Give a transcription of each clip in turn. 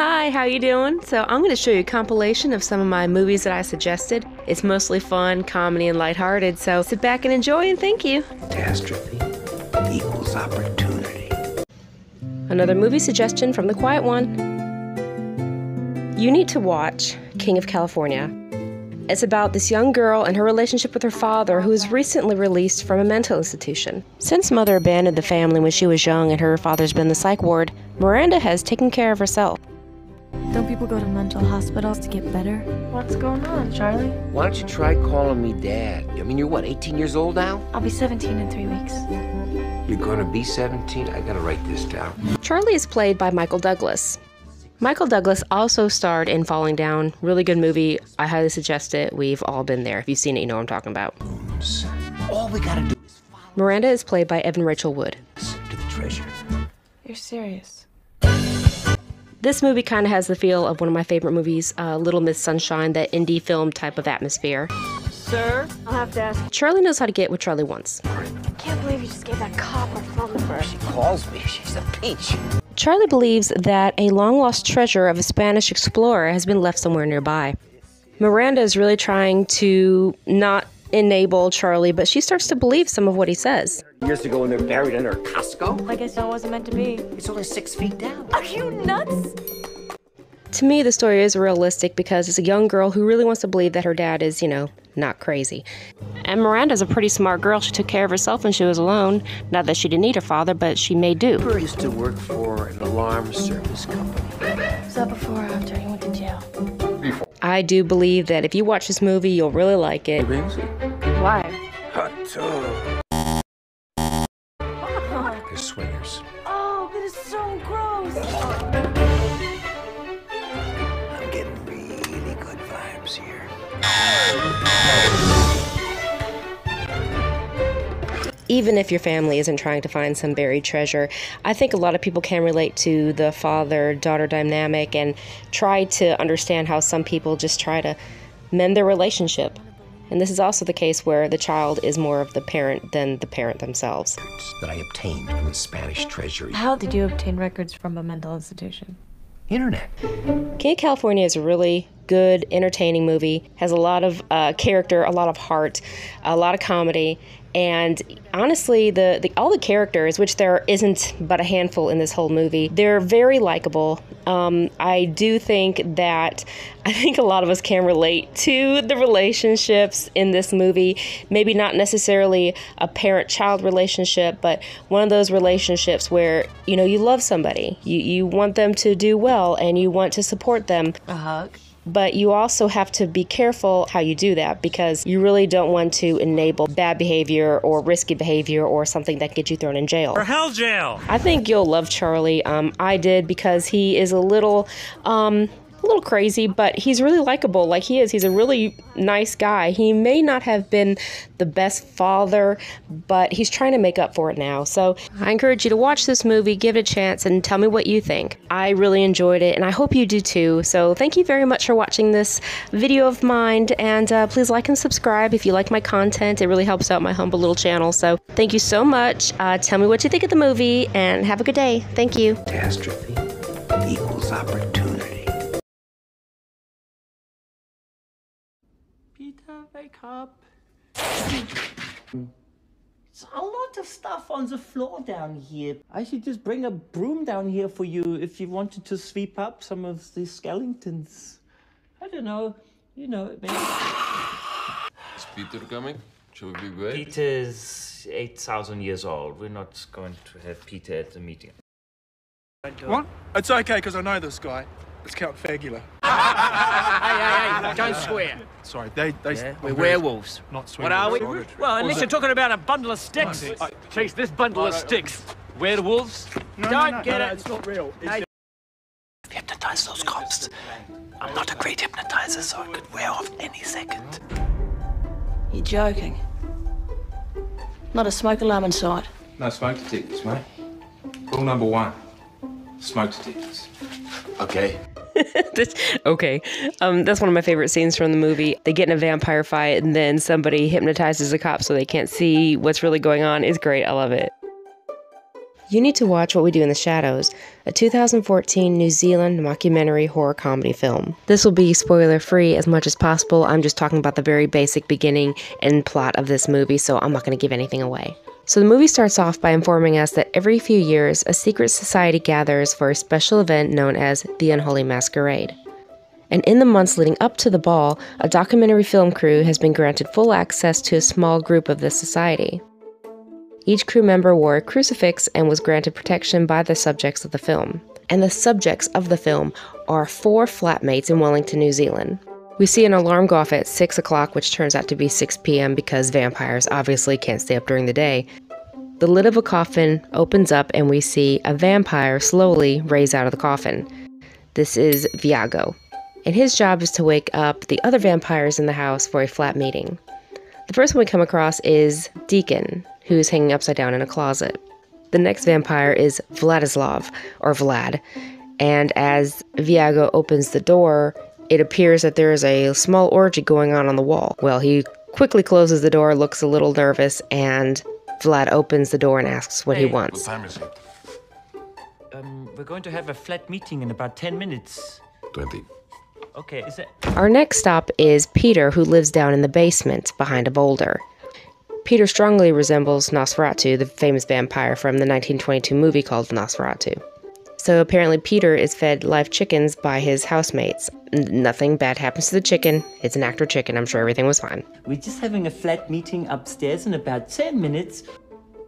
Hi, how you doing? So I'm going to show you a compilation of some of my movies that I suggested. It's mostly fun, comedy, and lighthearted, so sit back and enjoy, and thank you. Catastrophe equals opportunity. Another movie suggestion from the quiet one. You need to watch King of California. It's about this young girl and her relationship with her father, who was recently released from a mental institution. Since mother abandoned the family when she was young and her father's been in the psych ward, Miranda has taken care of herself. Don't people go to mental hospitals to get better? What's going on, Charlie? Why don't you try calling me Dad? I mean, you're what, 18 years old now? I'll be 17 in 3 weeks. You're gonna be 17? I gotta write this down. Charlie is played by Michael Douglas. Michael Douglas also starred in Falling Down. Really good movie. I highly suggest it. We've all been there. If you've seen it, you know what I'm talking about. All we gotta do is follow Miranda is played by Evan Rachel Wood. us to the treasure. You're serious? This movie kind of has the feel of one of my favorite movies, Little Miss Sunshine, that indie film type of atmosphere. Sir, I'll have to ask. Charlie knows how to get what Charlie wants. I can't believe you just gave that cop our phone number. She calls me. She's a peach. Charlie believes that a long-lost treasure of a Spanish explorer has been left somewhere nearby. Miranda is really trying to not enable Charlie, but she starts to believe some of what he says. Years ago when they're buried under a Costco? I guess that wasn't meant to be. It's only 6 feet down. Are you nuts? To me, the story is realistic because it's a young girl who really wants to believe that her dad is, not crazy. And Miranda's a pretty smart girl. She took care of herself when she was alone. Not that she didn't need her father, but she made do. I used to work for an alarm service company. Was that before or after you went to jail? I do believe that if you watch this movie, you'll really like it. Why? Hot tub. They're swingers. Oh, that is so gross. I'm getting really good vibes here. Even if your family isn't trying to find some buried treasure, I think a lot of people can relate to the father-daughter dynamic and try to understand how some people just try to mend their relationship. And this is also the case where the child is more of the parent than the parent themselves. That I obtained from the Spanish treasury. How did you obtain records from a mental institution? Internet. King of California is a really good, entertaining movie. Has a lot of character, a lot of heart, a lot of comedy. And honestly, all the characters, which there isn't but a handful in this whole movie, they're very likable. I do think that a lot of us can relate to the relationships in this movie. Maybe not necessarily a parent-child relationship, but one of those relationships where, you love somebody. You want them to do well and you want to support them. A hug? But you also have to be careful how you do that because you really don't want to enable bad behavior or risky behavior or something that gets you thrown in jail. For hell jail! I think you'll love Charlie. I did because he is a little crazy, but he's really likable like he is. He's a really nice guy. He may not have been the best father, but he's trying to make up for it now. So I encourage you to watch this movie, give it a chance, and tell me what you think. I really enjoyed it, and I hope you do too. So thank you very much for watching this video of mine, and please like and subscribe if you like my content. It really helps out my humble little channel. So thank you so much. Tell me what you think of the movie, and have a good day. Thank you. Catastrophe equals opportunity. Peter, wake up. It's a lot of stuff on the floor down here. I should just bring a broom down here for you if you wanted to sweep up some of the skeletons. I don't know, maybe... Is Peter coming? Shall we be wait? Peter's 8,000 years old. We're not going to have Peter at the meeting. What? It's okay, because I know this guy. It's Count Fagula. Hey, don't swear. Sorry, We're werewolves. Not sweet. What are we? Well, unless you're talking about a bundle of sticks. Chase this bundle of sticks. Werewolves? Don't get it. It's not real. Hypnotize those cops. I'm not a great hypnotizer, so it could wear off any second. You're joking. Not a smoke alarm inside. No smoke detectors, mate. Rule number 1. Smoke detectors. Okay. Okay. That's one of my favorite scenes from the movie. They get in a vampire fight and then somebody hypnotizes a cop so they can't see what's really going on. It's great. I love it. You need to watch What We Do in the Shadows, a 2014 New Zealand mockumentary horror comedy film. This will be spoiler-free as much as possible. I'm just talking about the very basic beginning and plot of this movie, so I'm not going to give anything away. So the movie starts off by informing us that every few years, a secret society gathers for a special event known as the Unholy Masquerade. And in the months leading up to the ball, a documentary film crew has been granted full access to a small group of this society. Each crew member wore a crucifix and was granted protection by the subjects of the film. And the subjects of the film are 4 flatmates in Wellington, New Zealand. We see an alarm go off at 6 o'clock, which turns out to be 6 p.m. because vampires obviously can't stay up during the day. The lid of a coffin opens up and we see a vampire slowly raise out of the coffin. This is Viago, and his job is to wake up the other vampires in the house for a flat meeting. The first one we come across is Deacon, who's hanging upside down in a closet. The next vampire is Vladislav, or Vlad, and as Viago opens the door, it appears that there is a small orgy going on the wall. Well, he quickly closes the door, looks a little nervous, and Vlad opens the door and asks what he wants. What time is it? We're going to have a flat meeting in about 10 minutes. 20. Okay, is it? Our next stop is Peter, who lives down in the basement behind a boulder. Peter strongly resembles Nosferatu, the famous vampire from the 1922 movie called Nosferatu. So apparently Peter is fed live chickens by his housemates. Nothing bad happens to the chicken. It's an actor chicken. I'm sure everything was fine. We're just having a flat meeting upstairs in about 10 minutes.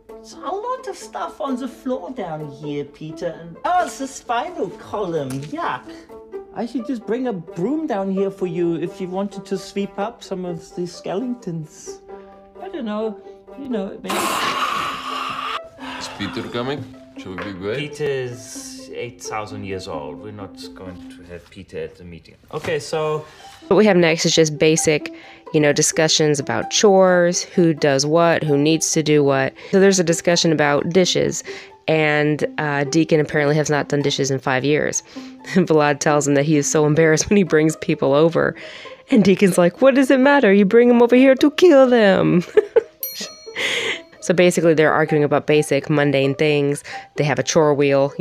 There's a lot of stuff on the floor down here, Peter. And oh, it's a spinal column. Yuck. I should just bring a broom down here for you if you wanted to sweep up some of these skeletons. I don't know, maybe... Is Peter coming? Shall we be great? Peter's 8,000 years old. We're not going to have Peter at the meeting. Okay, so... What we have next is just basic, discussions about chores, who does what, who needs to do what. So there's a discussion about dishes, and Deacon apparently has not done dishes in 5 years. Vlad tells him that he is so embarrassed when he brings people over. And Deacon's like, what does it matter? You bring them over here to kill them. So basically they're arguing about basic, mundane things. They have a chore wheel,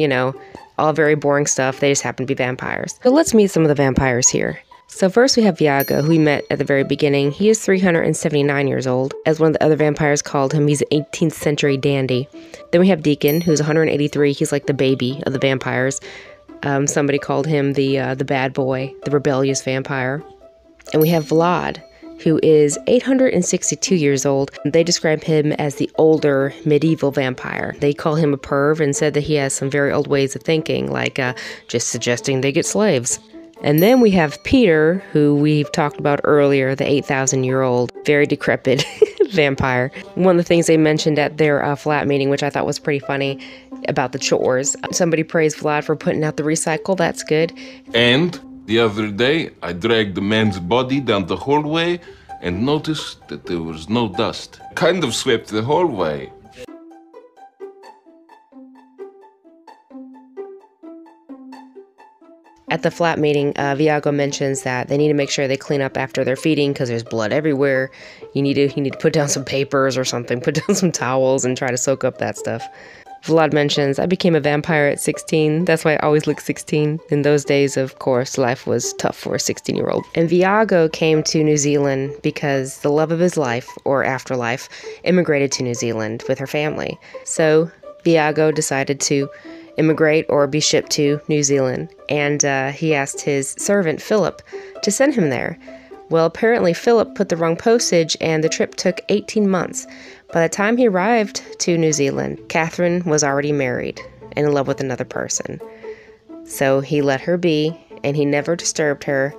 all very boring stuff. They just happen to be vampires. So let's meet some of the vampires here. So first we have Viago, who we met at the very beginning. He is 379 years old. As one of the other vampires called him, he's an 18th century dandy. Then we have Deacon, who's 183. He's like the baby of the vampires. Somebody called him the bad boy, the rebellious vampire. And we have Vlad, who is 862 years old. They describe him as the older medieval vampire. They call him a perv and said that he has some very old ways of thinking, like just suggesting they get slaves. And then we have Peter, who we've talked about earlier, the 8,000-year-old, very decrepit vampire. One of the things they mentioned at their flat meeting, which I thought was pretty funny, about the chores. Somebody praised Vlad for putting out the recycle. That's good. And the other day, I dragged the man's body down the hallway and noticed that there was no dust. Kind of swept the hallway. At the flat meeting, Viago mentions that they need to make sure they clean up after their feeding because there's blood everywhere. You need to put down some papers or something, put down some towels and try to soak up that stuff. Vlad mentions, I became a vampire at 16. That's why I always look 16. In those days, of course, life was tough for a 16-year-old. And Viago came to New Zealand because the love of his life, or afterlife, immigrated to New Zealand with her family. So Viago decided to immigrate or be shipped to New Zealand, and he asked his servant Philip to send him there. Well, apparently Philip put the wrong postage and the trip took 18 months. By the time he arrived to New Zealand, Catherine was already married and in love with another person. So he let her be, and he never disturbed her,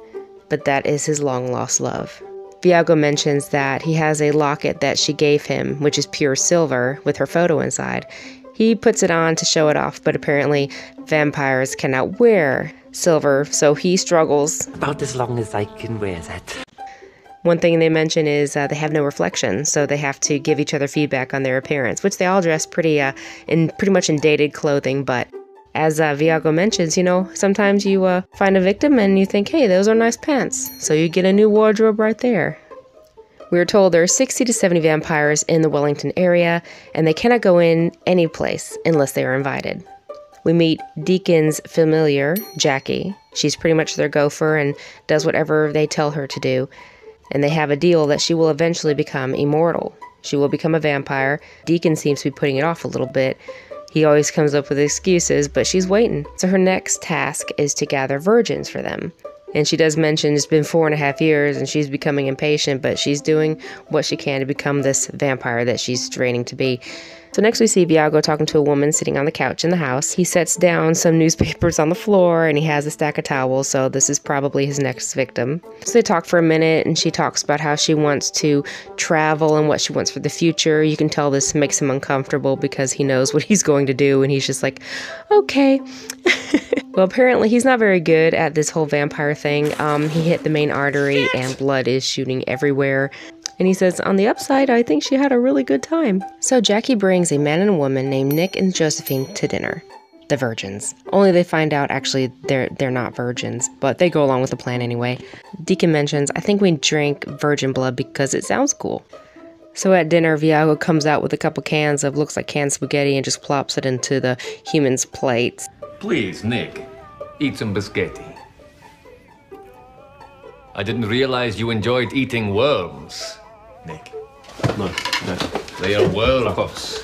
but that is his long-lost love. Viago mentions that he has a locket that she gave him, which is pure silver, with her photo inside. He puts it on to show it off, but apparently vampires cannot wear silver, so he struggles. About as long as I can wear that. One thing they mention is they have no reflection, so they have to give each other feedback on their appearance, which they all dress pretty much in dated clothing. But as Viago mentions, sometimes you find a victim and you think, hey, those are nice pants, so you get a new wardrobe right there. We are told there are 60 to 70 vampires in the Wellington area, and they cannot go in any place unless they are invited. We meet Deacon's familiar, Jackie. She's pretty much their gopher and does whatever they tell her to do. And they have a deal that she will eventually become immortal. She will become a vampire. Deacon seems to be putting it off a little bit. He always comes up with excuses, but she's waiting. So her next task is to gather virgins for them. And she does mention it's been 4.5 years and she's becoming impatient, but she's doing what she can to become this vampire that she's training to be. So next we see Viago talking to a woman sitting on the couch in the house. He sets down some newspapers on the floor and he has a stack of towels, so this is probably his next victim. So they talk for a minute and she talks about how she wants to travel and what she wants for the future. You can tell this makes him uncomfortable because he knows what he's going to do and he's just like, okay. Well, apparently he's not very good at this whole vampire thing. He hit the main artery and blood is shooting everywhere. And he says, on the upside, I think she had a really good time. So Jackie brings a man and a woman named Nick and Josephine to dinner. The virgins. Only they find out actually they're not virgins, but they go along with the plan anyway. Deacon mentions, I think we drink virgin blood because it sounds cool. So at dinner, Viago comes out with a couple cans of looks like canned spaghetti and just plops it into the humans' plates. Please, Nick, eat some biscotti. I didn't realize you enjoyed eating worms, Nick. Look, they are worms.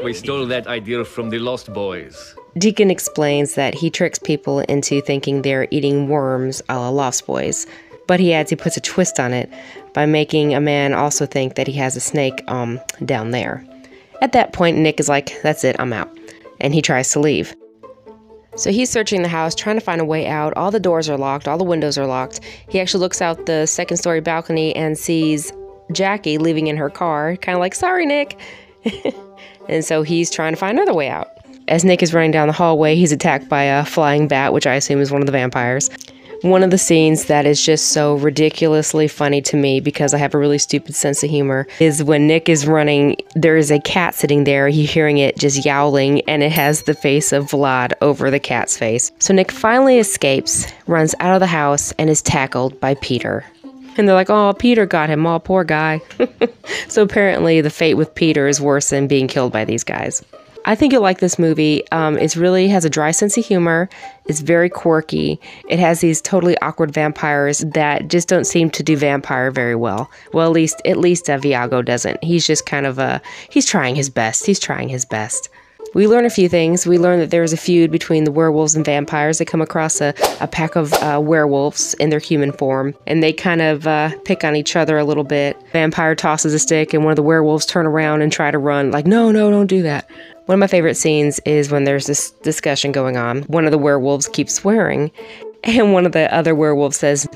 We stole that idea from the Lost Boys. Deacon explains that he tricks people into thinking they're eating worms a la Lost Boys, but he adds he puts a twist on it by making a man also think that he has a snake down there. At that point, Nick is like, that's it, I'm out. And he tries to leave. So he's searching the house, trying to find a way out. All the doors are locked, all the windows are locked. He actually looks out the second-story balcony and sees Jackie leaving in her car, kind of like, sorry, Nick. And so he's trying to find another way out. As Nick is running down the hallway, he's attacked by a flying bat, which I assume is one of the vampires. One of the scenes that is just so ridiculously funny to me because I have a really stupid sense of humor is when Nick is running, there is a cat sitting there, you're hearing it just yowling, and it has the face of Vlad over the cat's face. So Nick finally escapes, runs out of the house, and is tackled by Peter. And they're like, oh, Peter got him, oh, poor guy. So apparently the fate with Peter is worse than being killed by these guys. I think you'll like this movie. It really has a dry sense of humor. It's very quirky. It has these totally awkward vampires that just don't seem to do vampire very well. Well, at least Viago doesn't. He's just kind of he's trying his best. He's trying his best. We learn a few things. We learn that there's a feud between the werewolves and vampires. They come across a pack of werewolves in their human form, and they kind of pick on each other a little bit. Vampire tosses a stick, and one of the werewolves turn around and try to run, like, no, don't do that. One of my favorite scenes is when there's this discussion going on. One of the werewolves keeps swearing, and one of the other werewolves says,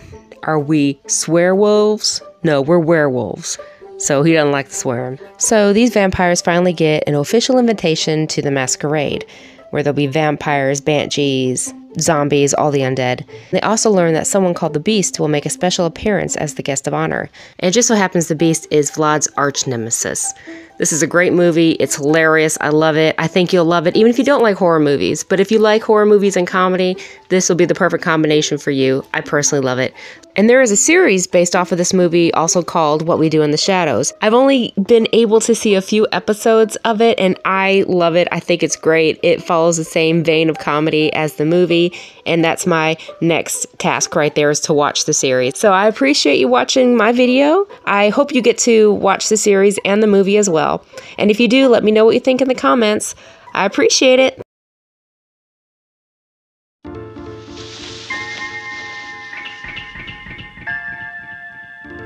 are we swearwolves? No, we're werewolves. So he doesn't like the swearing. So these vampires finally get an official invitation to the masquerade, where there'll be vampires, banshees, zombies, all the undead. They also learn that someone called the Beast will make a special appearance as the guest of honor. And it just so happens the Beast is Vlad's arch nemesis. This is a great movie. It's hilarious. I love it. I think you'll love it, even if you don't like horror movies. But if you like horror movies and comedy, this will be the perfect combination for you. I personally love it. And there is a series based off of this movie also called What We Do in the Shadows. I've only been able to see a few episodes of it, and I love it. I think it's great. It follows the same vein of comedy as the movie, and that's my next task right there, is to watch the series. So I appreciate you watching my video. I hope you get to watch the series and the movie as well. And if you do, let me know what you think in the comments. I appreciate it.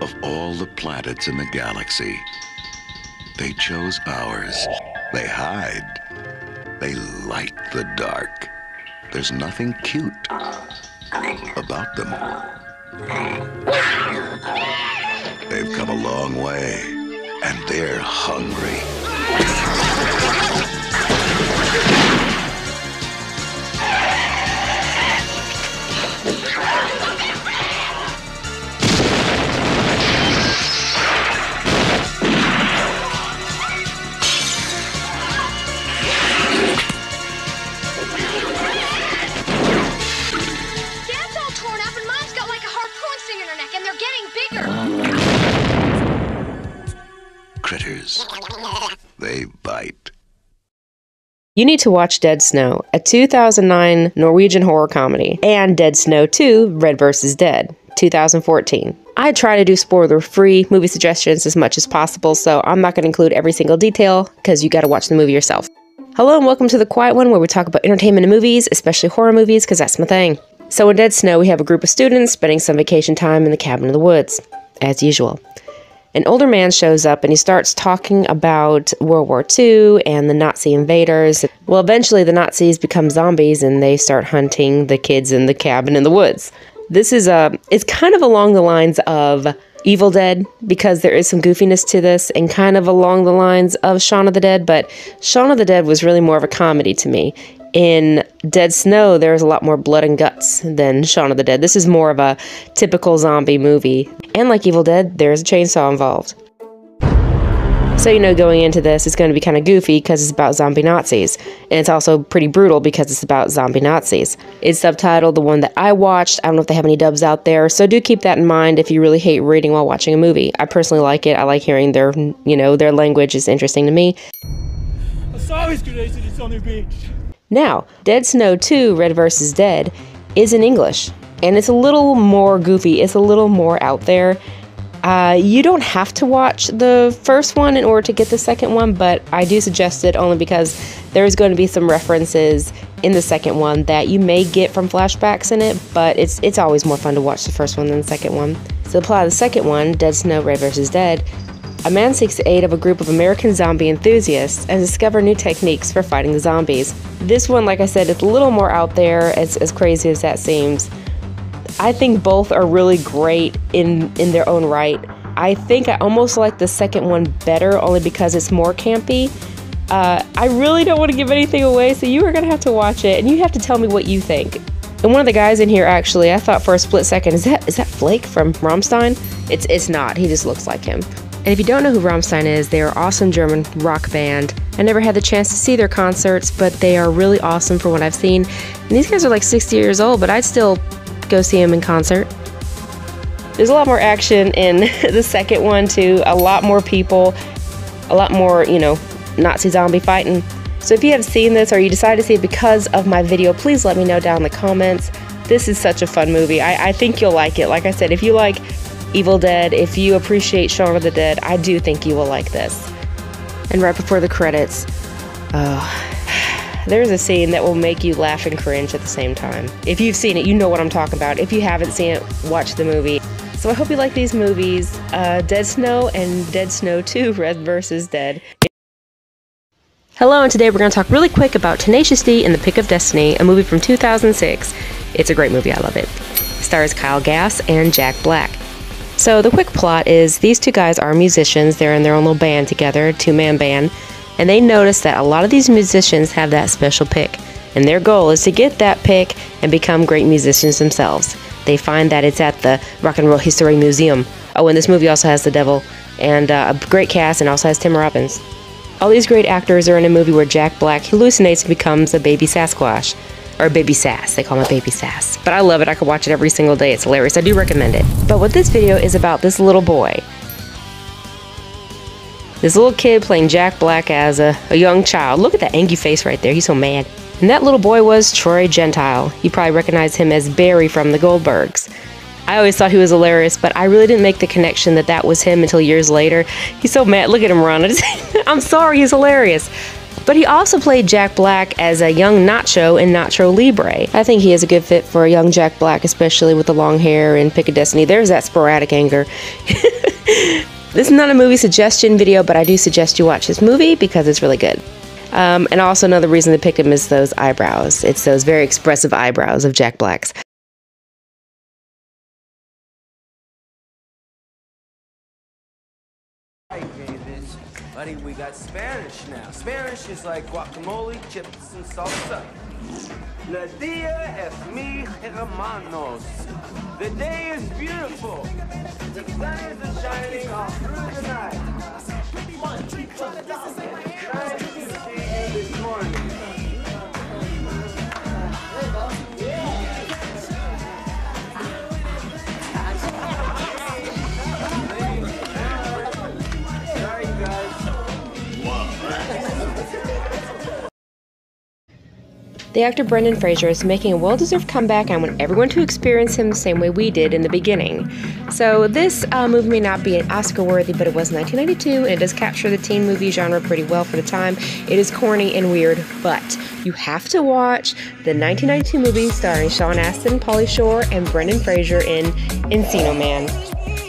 Of all the planets in the galaxy, they chose ours. They hide. They light the dark. There's nothing cute about them. They've come a long way, and they're hungry. Dad's all torn up and Mom's got like a harpoon sting in her neck and they're getting bigger. others. They bite. You need to watch Dead Snow, a 2009 Norwegian horror comedy, and Dead Snow 2, Red vs. Dead, 2014. I try to do spoiler-free movie suggestions as much as possible, so I'm not going to include every single detail, because you got to watch the movie yourself. Hello and welcome to The Quiet One, where we talk about entertainment and movies, especially horror movies, because that's my thing. So in Dead Snow, we have a group of students spending some vacation time in the cabin in the woods, as usual. An older man shows up and he starts talking about World War II and the Nazi invaders. Well, eventually the Nazis become zombies and they start hunting the kids in the cabin in the woods. This is it's kind of along the lines of Evil Dead, because there is some goofiness to this, and kind of along the lines of Shaun of the Dead, but Shaun of the Dead was really more of a comedy to me. In Dead Snow, there's a lot more blood and guts than Shaun of the Dead. This is more of a typical zombie movie. And like Evil Dead, there's a chainsaw involved. So, you know, going into this, it's going to be kind of goofy because it's about zombie Nazis. And it's also pretty brutal because it's about zombie Nazis. It's subtitled, the one that I watched. I don't know if they have any dubs out there. So do keep that in mind if you really hate reading while watching a movie. I personally like it. I like hearing their, their language is interesting to me. I saw his grenades at the sunny beach. Now, Dead Snow 2, Red vs. Dead, is in English, and it's a little more goofy, it's a little more out there. You don't have to watch the first one in order to get the second one, but I do suggest it only because there's going to be some references in the second one that you may get from flashbacks in it, but it's always more fun to watch the first one than the second one. So apply the second one, Dead Snow, Red vs. Dead. A man seeks the aid of a group of American zombie enthusiasts and discover new techniques for fighting the zombies. This one, like I said, it's a little more out there, as crazy as that seems. I think both are really great in their own right. I think I almost like the second one better, only because it's more campy. I really don't want to give anything away, so you are going to have to watch it, and you have to tell me what you think. And one of the guys in here, actually, I thought for a split second, is that Flake from Rammstein? It's not, he just looks like him. And if you don't know who Rammstein is, they are an awesome German rock band. I never had the chance to see their concerts, but they are really awesome from what I've seen. And these guys are like 60 years old, but I'd still go see them in concert. There's a lot more action in the second one too, a lot more people, a lot more, Nazi zombie fighting. So if you have seen this or you decide to see it because of my video, please let me know down in the comments. This is such a fun movie. I think you'll like it. Like I said, if you like Evil Dead, if you appreciate Shaun of the Dead, I do think you will like this. And right before the credits, there's a scene that will make you laugh and cringe at the same time. If you've seen it, you know what I'm talking about. If you haven't seen it, watch the movie. So I hope you like these movies, Dead Snow and Dead Snow 2, Red vs. Dead. Hello, and today we're going to talk really quick about Tenacious D and the Pick of Destiny, a movie from 2006. It's a great movie, I love it. It stars Kyle Gass and Jack Black. So the quick plot is these two guys are musicians. They're in their own little band together, a two-man band, and they notice that a lot of these musicians have that special pick, and their goal is to get that pick and become great musicians themselves. They find that it's at the Rock and Roll History Museum. Oh, and this movie also has the devil, and a great cast, and also has Tim Robbins. All these great actors are in a movie where Jack Black hallucinates and becomes a baby Sasquatch. Or baby sass, they call him a baby sass. But I love it, I could watch it every single day, it's hilarious, I do recommend it. But what this video is about, this little boy. This little kid playing Jack Black as a young child. Look at that angry face right there, he's so mad. And that little boy was Troy Gentile. You probably recognize him as Barry from the Goldbergs. I always thought he was hilarious, but I really didn't make the connection that that was him until years later. He's so mad, look at him run. I'm sorry, he's hilarious. But he also played Jack Black as a young Nacho in Nacho Libre. I think he is a good fit for a young Jack Black, especially with the long hair and Pick of Destiny. There's that sporadic anger. This is not a movie suggestion video, but I do suggest you watch this movie because it's really good. And also another reason they picked him is those eyebrows. It's those very expressive eyebrows of Jack Black's. Buddy, we got Spanish now. Spanish is like guacamole, chips, and salsa. La dia es mi hermanos. The day is beautiful. The sun is shining all through the night. Nice to see you this morning. Sorry, guys. The actor Brendan Fraser is making a well-deserved comeback, and I want everyone to experience him the same way we did in the beginning. So this movie may not be Oscar-worthy, but it was 1992, and it does capture the teen movie genre pretty well for the time. It is corny and weird, but you have to watch the 1992 movie starring Shaun, Pauly Shore, and Brendan Fraser in Encino Man.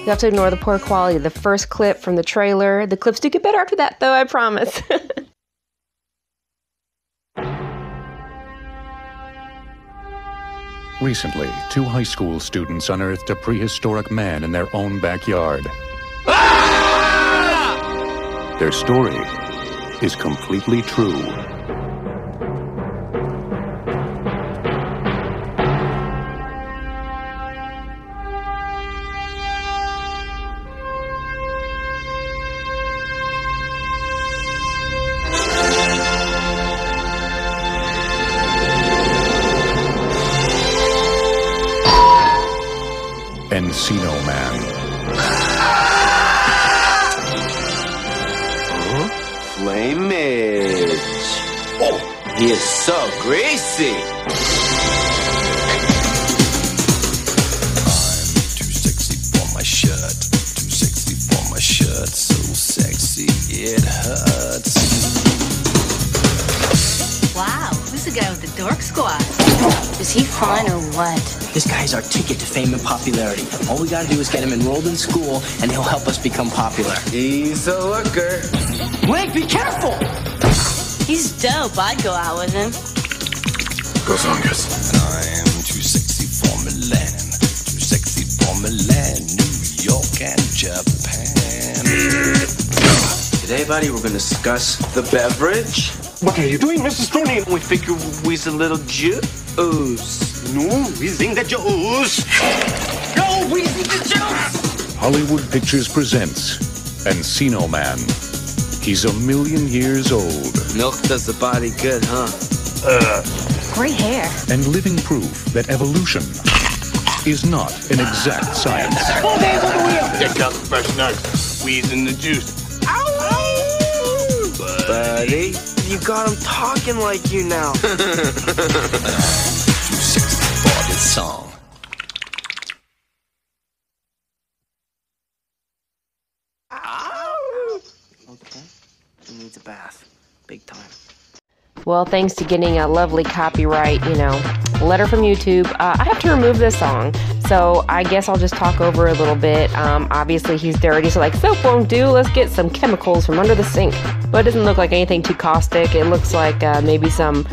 You have to ignore the poor quality of the first clip from the trailer. The clips do get better after that, though, I promise. Recently, 2 high school students unearthed a prehistoric man in their own backyard. Their story is completely true. Encino Man. Flamage. Oh, he is so greasy. I'm too sexy for my shirt. Too sexy for my shirt. So sexy it hurts. Wow, who's the guy with the dork squad? Is he fine or what? This guy's our ticket to fame and popularity. All we gotta do is get him enrolled in school, and he'll help us become popular. He's a looker. Wait, be careful! He's dope. I'd go out with him. Gozongas. I'm too sexy for Milan. Too sexy for Milan, New York, and Japan. Today, buddy, we're gonna discuss the beverage. What are you doing, Mrs. Stoney? We figure we's a little juice. No, we think that you ooze. No, we think the juice. Hollywood Pictures presents Encino Man. He's 1,000,000 years old. Milk does the body good, huh? Great hair. And living proof that evolution is not an exact science. Oh, there's on the wheel. Get out the fresh nuts. Squeeze in the juice. Buddy, you got him talking like you now. Too sexy for this song. Okay, he needs a bath. Big time. Well, thanks to getting a lovely copyright, letter from YouTube, I have to remove this song. So I guess I'll just talk over a little bit. Obviously he's dirty, so like soap won't do. Let's get some chemicals from under the sink. But it doesn't look like anything too caustic. It looks like maybe some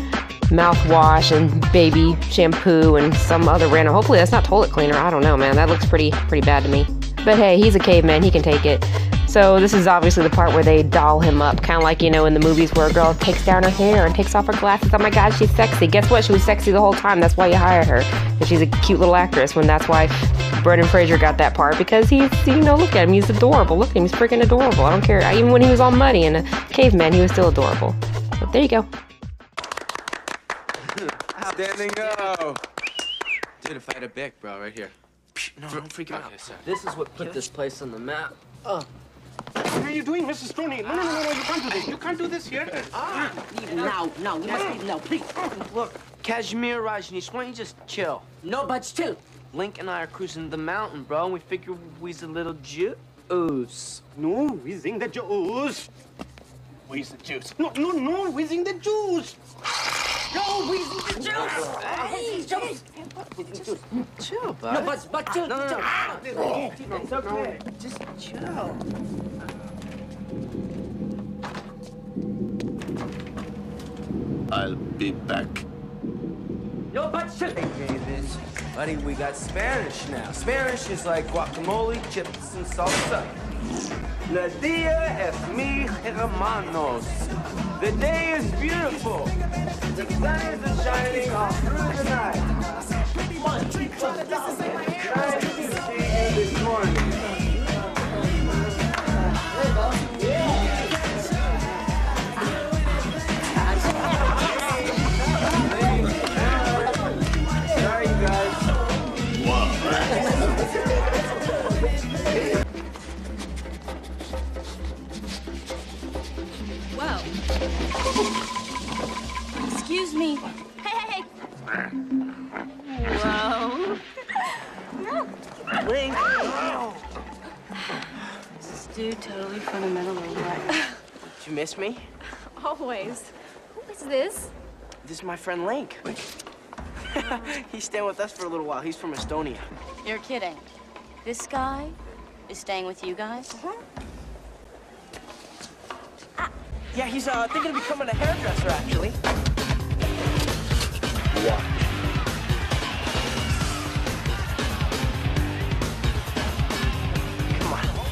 mouthwash and baby shampoo and some other random. Hopefully that's not toilet cleaner. I don't know, man. That looks pretty bad to me. But hey, he's a caveman. He can take it. So this is obviously the part where they doll him up, kind of like, in the movies where a girl takes down her hair and takes off her glasses. Oh my God, she's sexy. Guess what? She was sexy the whole time. That's why you hired her. And she's a cute little actress. When that's why Brendan Fraser got that part, because he's, look at him. He's adorable. Look at him. He's freaking adorable. I don't care. Even when he was all muddy and a caveman, he was still adorable. So there you go. Standing go. Dude, if I had a bic, bro, right here. No, don't freak out. This is what put this place on the map. What are you doing, Mrs. Stoney? No, you can't do this. You can't do this here. Leave now, you must leave now, please. Look, Kashmir, Rajneesh, why don't you just chill? No, but still. Link and I are cruising the mountain, bro, and we figure we's a little juice. No, we think that you ooze. Where's the juice? No, we think the juice. No, we think the juice. Chill, bud. No, but chill. No. It's okay. Just chill. I'll be back. No, but chill. Hey, bitch. Buddy, we got Spanish now. Spanish is like guacamole, chips, and salsa. La dia es mi hermanos. The day is beautiful. The sun is shining all through the night. Nice to see you this morning. Sorry, guys. Whoa. Excuse me. Hey. Link. Is this dude totally fundamental or what? Did you miss me? Always. Who is this? This is my friend Link. He's staying with us for a little while. He's from Estonia. You're kidding. This guy is staying with you guys? Yeah, he's thinking of becoming a hairdresser, actually.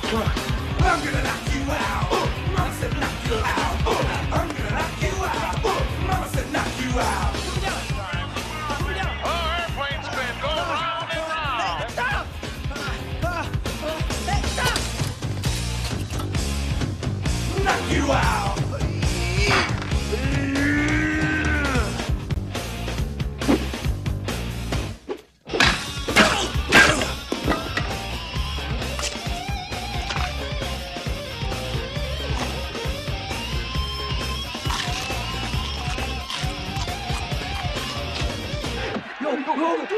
Come on. I'm gonna knock you out. Mama said knock you out. I'm gonna knock you out. Mama said knock you out. Airplane spin, go round and round. Stop! Knock you out.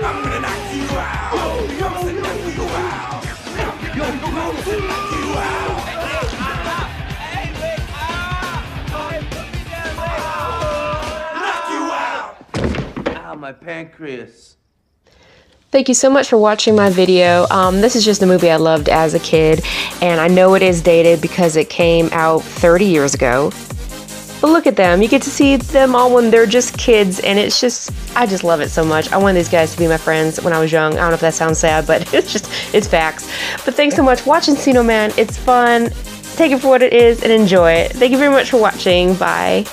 I'm gonna knock you out. Mama said knock you out. Mama said knock you out. Knock you out. Ow, my pancreas. Thank you so much for watching my video. This is just a movie I loved as a kid, and I know it is dated because it came out 30 years ago. But look at them. You get to see them all when they're just kids, and it's just, I just love it so much. I wanted these guys to be my friends when I was young. I don't know if that sounds sad, but it's facts. But thanks so much. Watch Encino Man. It's fun. Take it for what it is and enjoy it. Thank you very much for watching. Bye.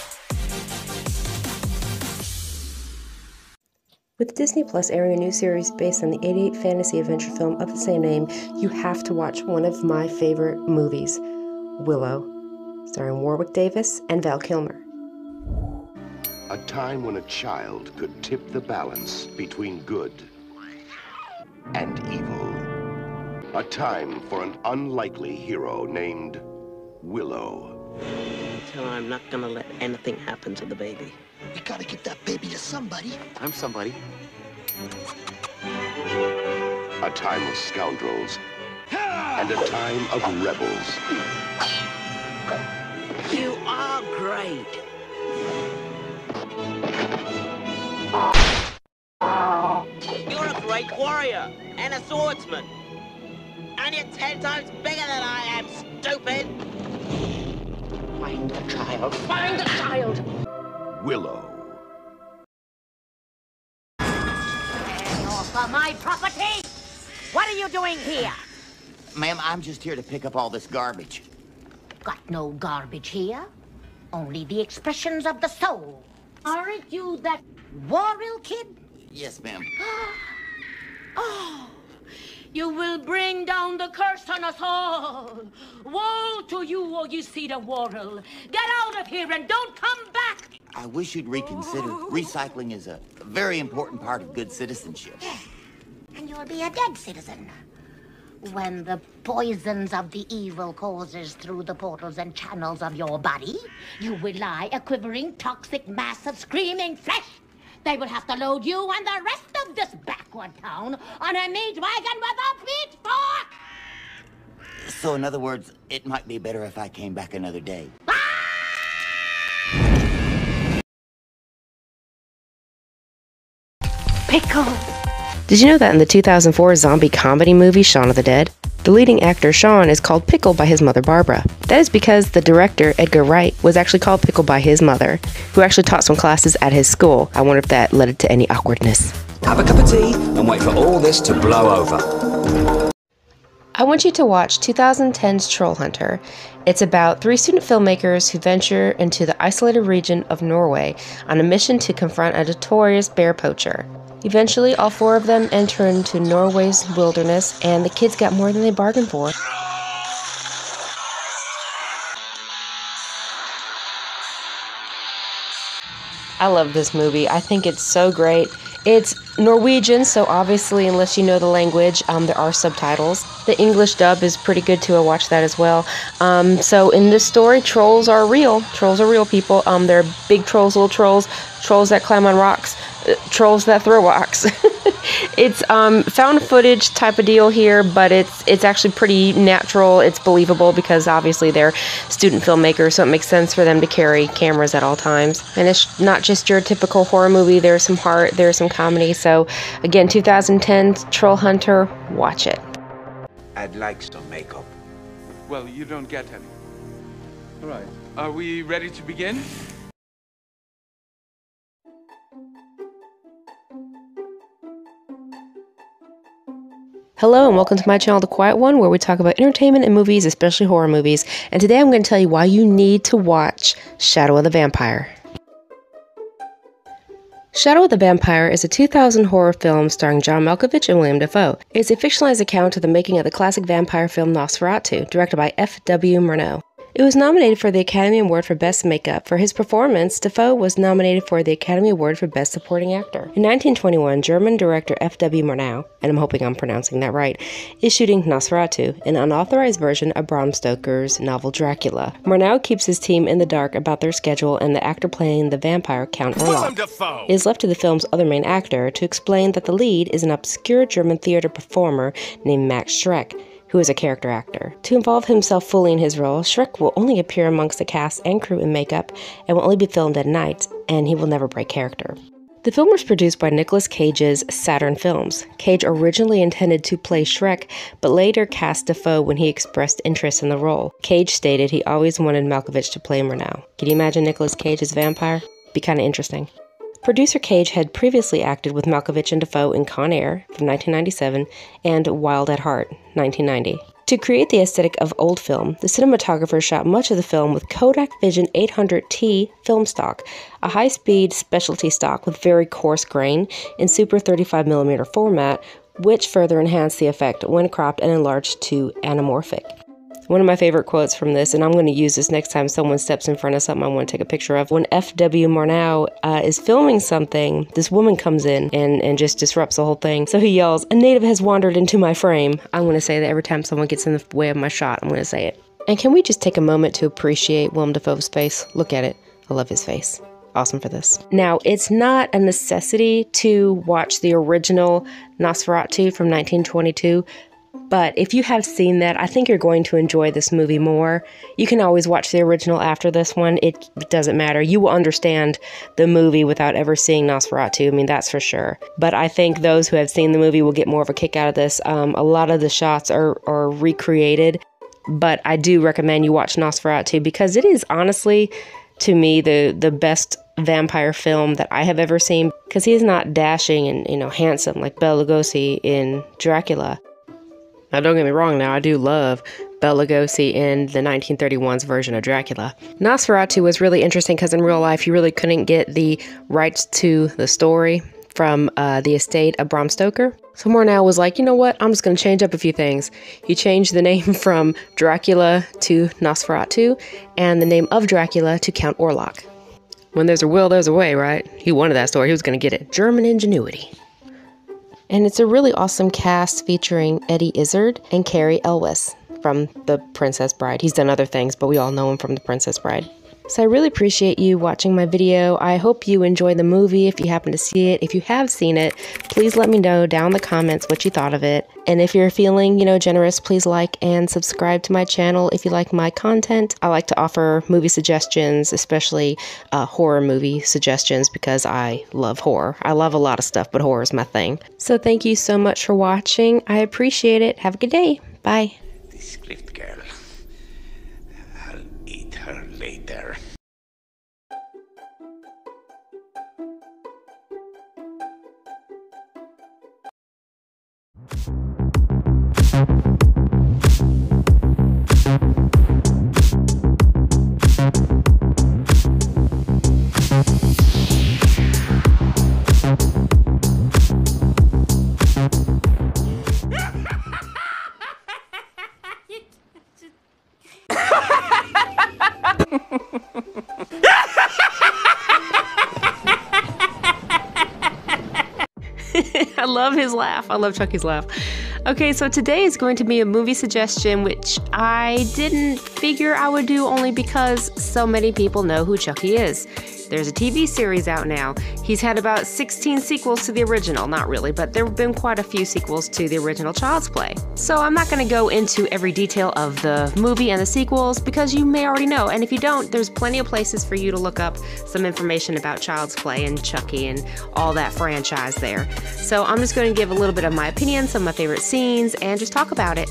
With Disney Plus airing a new series based on the 88 fantasy adventure film of the same name, you have to watch one of my favorite movies, Willow, starring Warwick Davis and Val Kilmer. A time when a child could tip the balance between good and evil. A time for an unlikely hero named Willow. Tell her I'm not gonna let anything happen to the baby. We gotta get that baby to somebody. I'm somebody. A time of scoundrels and a time of rebels. You are great. You're a great warrior and a swordsman. And you're 10 times bigger than I am, stupid. Find the child. Find the child. Willow. You're for my property? What are you doing here? Ma'am, I'm just here to pick up all this garbage. Got no garbage here. Only the expressions of the soul. Aren't you that warrior kid? Yes, ma'am. Oh, you will bring down the curse on us all. Woe to you, or you see the warrior. Get out of here and don't come back. I wish you'd reconsider. Recycling is a very important part of good citizenship. Yeah, and you'll be a dead citizen. When the poisons of the evil courses through the portals and channels of your body, you will lie a quivering, toxic mass of screaming flesh. They will have to load you and the rest of this backward town on a meat wagon with a pitchfork! So, in other words, it might be better if I came back another day. Pickle! Did you know that in the 2004 zombie comedy movie Shaun of the Dead, the leading actor Shaun is called Pickle by his mother Barbara? That is because the director Edgar Wright was actually called Pickle by his mother, who actually taught some classes at his school. I wonder if that led to any awkwardness. Have a cup of tea and wait for all this to blow over. I want you to watch 2010's Trollhunter. It's about 3 student filmmakers who venture into the isolated region of Norway on a mission to confront a notorious bear poacher. Eventually, all 4 of them enter into Norway's wilderness, and the kids got more than they bargained for. I love this movie. I think it's so great. It's Norwegian, so obviously, unless you know the language, there are subtitles. The English dub is pretty good too. I watched that as well. So in this story, trolls are real. Trolls are real people. They're big trolls, little trolls, trolls that climb on rocks, trolls that throw rocks. It's found footage type of deal here, but it's actually pretty natural. It's believable because obviously they're student filmmakers, so it makes sense for them to carry cameras at all times. And it's not just your typical horror movie. There's some heart, there's some comedy. So again, 2010 Trollhunter, watch it. I'd like some makeup. Well, you don't get any. All right. Are we ready to begin? Hello and welcome to my channel, The Quiet One, where we talk about entertainment and movies, especially horror movies. And today I'm going to tell you why you need to watch Shadow of the Vampire. Shadow of the Vampire is a 2000 horror film starring John Malkovich and Willem Dafoe. It's a fictionalized account of the making of the classic vampire film Nosferatu, directed by F.W. Murnau. It was nominated for the Academy Award for Best Makeup. For his performance, Dafoe was nominated for the Academy Award for Best Supporting Actor. In 1921, German director F.W. Murnau, and I'm hoping I'm pronouncing that right, is shooting Nosferatu, an unauthorized version of Bram Stoker's novel Dracula. Murnau keeps his team in the dark about their schedule, and the actor playing the vampire, Count Orlok. It is left to the film's other main actor to explain that the lead is an obscure German theater performer named Max Schreck, who is a character actor. To involve himself fully in his role, Schreck will only appear amongst the cast and crew in makeup and will only be filmed at night, and he will never break character. The film was produced by Nicolas Cage's Saturn Films. Cage originally intended to play Schreck, but later cast Dafoe when he expressed interest in the role. Cage stated he always wanted Malkovich to play Murnau. Can you imagine Nicolas Cage as vampire? Be kind of interesting. Producer Cage had previously acted with Malkovich and Dafoe in Con Air from 1997 and Wild at Heart, 1990. To create the aesthetic of old film, the cinematographer shot much of the film with Kodak Vision 800T film stock, a high-speed specialty stock with very coarse grain in Super 35mm format, which further enhanced the effect when cropped and enlarged to anamorphic. One of my favorite quotes from this, and I'm going to use this next time someone steps in front of something I want to take a picture of. When F.W. Murnau is filming something, this woman comes in and just disrupts the whole thing. So he yells, "A native has wandered into my frame." I'm going to say that every time someone gets in the way of my shot, I'm going to say it. And can we just take a moment to appreciate Willem Dafoe's face? Look at it. I love his face. Awesome for this. Now, it's not a necessity to watch the original Nosferatu from 1922, but if you have seen that, I think you're going to enjoy this movie more. You can always watch the original after this one. It doesn't matter. You will understand the movie without ever seeing Nosferatu. I mean, that's for sure. But I think those who have seen the movie will get more of a kick out of this. A lot of the shots are recreated, but I do recommend you watch Nosferatu because it is honestly, to me, the best vampire film that I have ever seen, because he is not dashing and handsome like Bela Lugosi in Dracula. Now, don't get me wrong now, I do love Bela Lugosi in the 1931's version of Dracula. Nosferatu was really interesting because in real life, you really couldn't get the rights to the story from the estate of Bram Stoker. So Murnau was like, you know what, I'm just going to change up a few things. He changed the name from Dracula to Nosferatu, and the name of Dracula to Count Orlok. When there's a will, there's a way, right? He wanted that story, he was going to get it. German ingenuity. And it's a really awesome cast featuring Eddie Izzard and Cary Elwes from The Princess Bride. He's done other things, but we all know him from The Princess Bride. So I really appreciate you watching my video. I hope you enjoy the movie if you happen to see it. If you have seen it, please let me know down in the comments what you thought of it. And if you're feeling, generous, please like and subscribe to my channel if you like my content. I like to offer movie suggestions, especially horror movie suggestions, because I love horror. I love a lot of stuff, but horror is my thing. So thank you so much for watching. I appreciate it. Have a good day. Bye. This clipped girl. I'll eat her later. I love his laugh. I love Chucky's laugh. Okay, so today is going to be a movie suggestion, which I didn't figure I would do only because so many people know who Chucky is. There's a TV series out now. He's had about 16 sequels to the original. Not really, but there have been quite a few sequels to the original Child's Play. So I'm not going to go into every detail of the movie and the sequels because you may already know. And if you don't, there's plenty of places for you to look up some information about Child's Play and Chucky and all that franchise there. So I'm just going to give a little bit of my opinion, some of my favorite scenes, and just talk about it.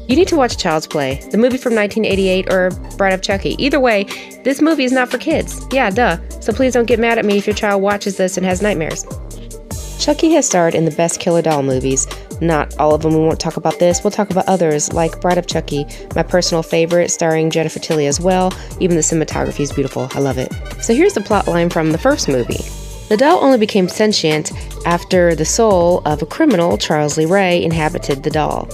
You need to watch Child's Play, the movie from 1988 or Bride of Chucky. Either way, this movie is not for kids. Yeah, duh. So please don't get mad at me if your child watches this and has nightmares. Chucky has starred in the best killer doll movies. Not all of them, we won't talk about this. We'll talk about others, like Bride of Chucky, my personal favorite, starring Jennifer Tilly as well. Even the cinematography is beautiful. I love it. So here's the plot line from the first movie. The doll only became sentient after the soul of a criminal, Charles Lee Ray, inhabited the doll.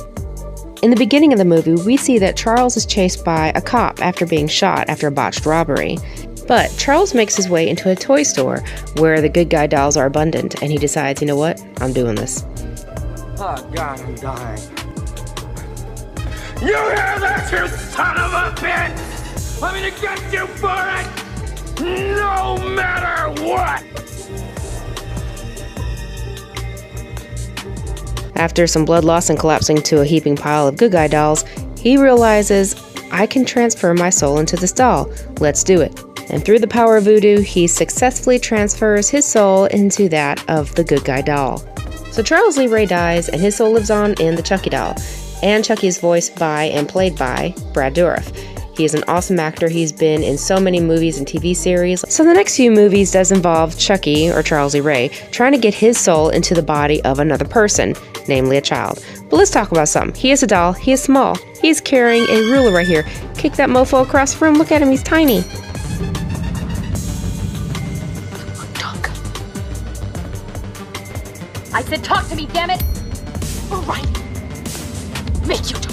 In the beginning of the movie, we see that Charles is chased by a cop after being shot after a botched robbery. But Charles makes his way into a toy store where the good guy dolls are abundant, and he decides, you know what, I'm doing this. Oh, God, I'm dying. You hear that, you son of a bitch? I'm gonna get you for it, no matter what! After some blood loss and collapsing to a heaping pile of good guy dolls, he realizes, I can transfer my soul into this doll. Let's do it. And through the power of voodoo, he successfully transfers his soul into that of the good guy doll. So Charles Lee Ray dies, and his soul lives on in the Chucky doll. And Chucky is voiced by and played by Brad Dourif. He is an awesome actor. He's been in so many movies and TV series. So the next few movies does involve Chucky, or Charles Lee Ray, trying to get his soul into the body of another person, namely a child. But let's talk about some. He is a doll. He is small. He is carrying a ruler right here. Kick that mofo across the room. Look at him. He's tiny. Talk. I said talk to me, damn it! All right. Make you talk.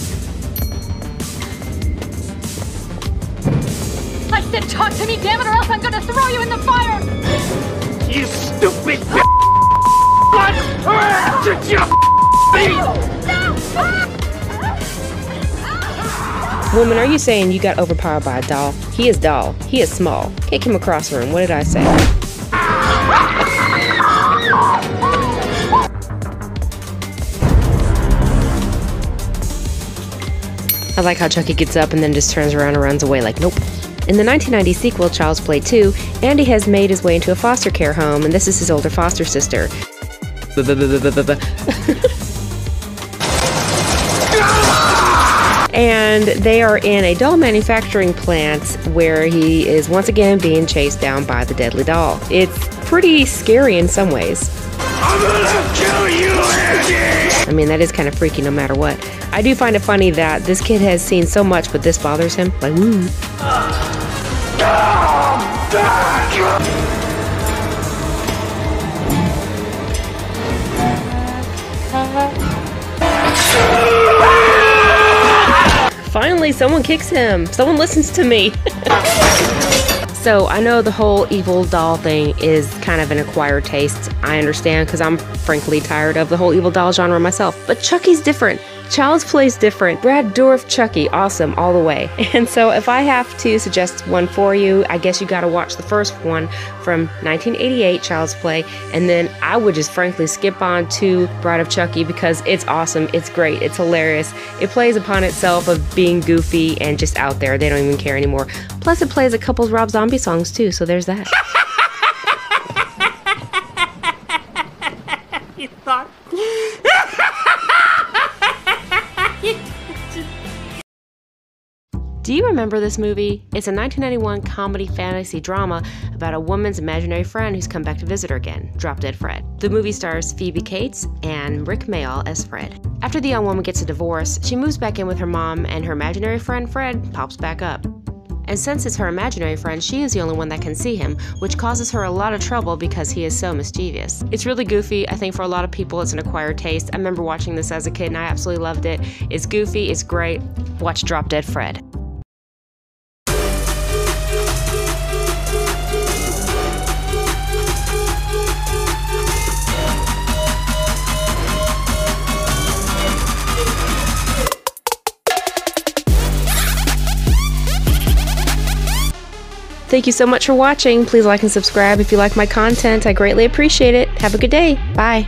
I said talk to me, damn it, or else I'm gonna throw you in the fire! You stupid b****! Woman, are you saying you got overpowered by a doll? He is doll. He is small. Kick him across the room. What did I say? I like how Chucky gets up and then just turns around and runs away like, nope. In the 1990 sequel, Child's Play 2, Andy has made his way into a foster care home, and this is his older foster sister. And they are in a doll manufacturing plant where he is once again being chased down by the deadly doll. It's pretty scary in some ways. I'm gonna kill you, Andy! I mean, that is kind of freaky no matter what. I do find it funny that this kid has seen so much, but this bothers him. Like, woo. Finally, someone kicks him. Someone listens to me. So I know the whole evil doll thing is kind of an acquired taste. I understand because I'm frankly tired of the whole evil doll genre myself. But Chucky's different. Child's Play's different. Brad Dourif Chucky, awesome all the way. And so if I have to suggest one for you, I guess you gotta watch the first one from 1988, Child's Play, and then I would just frankly skip on to Bride of Chucky because it's awesome, it's great, it's hilarious. It plays upon itself of being goofy and just out there. They don't even care anymore. Plus it plays a couple of Rob Zombie songs too, so there's that. You thought... Do you remember this movie? It's a 1991 comedy fantasy drama about a woman's imaginary friend who's come back to visit her again, Drop Dead Fred. The movie stars Phoebe Cates and Rick Mayall as Fred. After the young woman gets a divorce, she moves back in with her mom and her imaginary friend Fred pops back up. And since it's her imaginary friend, she is the only one that can see him, which causes her a lot of trouble because he is so mischievous. It's really goofy. I think for a lot of people it's an acquired taste. I remember watching this as a kid and I absolutely loved it. It's goofy, it's great. Watch Drop Dead Fred. Thank you so much for watching. Please like and subscribe if you like my content. I greatly appreciate it. Have a good day. Bye.